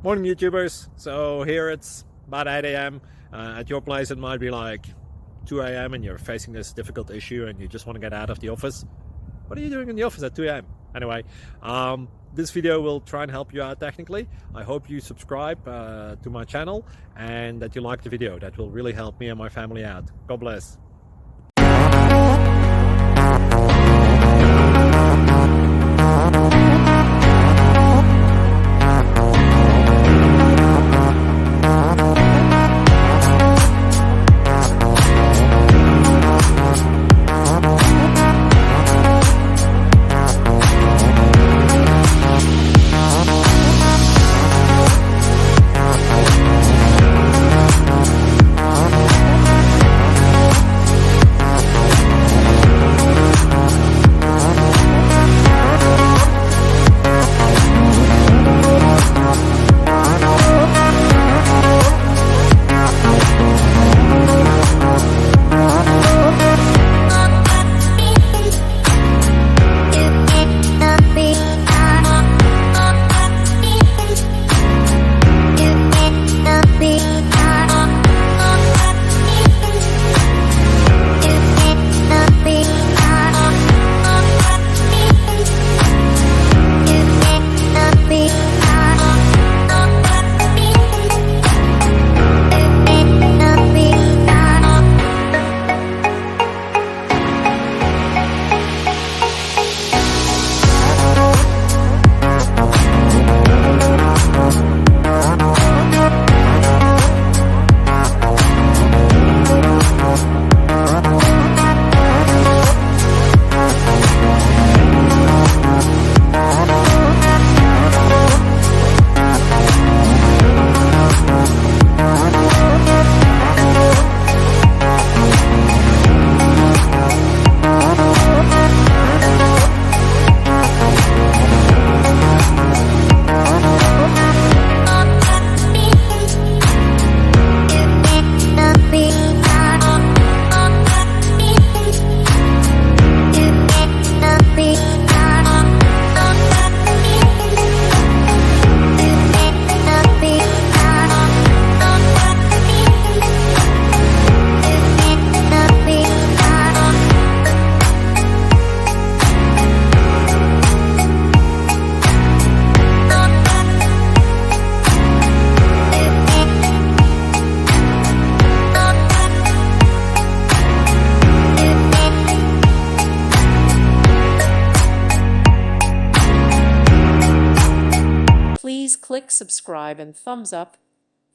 Morning YouTubers. So here it's about 8 a.m. At your place it might be like 2 a.m. and you're facing this difficult issue and you just want to get out of the office. What are you doing in the office at 2 a.m.? Anyway, this video will try and help you out technically. I hope you subscribe to my channel and that you like the video. That will really help me and my family out. God bless. Please click subscribe and thumbs up.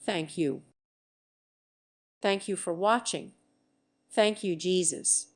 Thank you. Thank you for watching. Thank you, Jesus.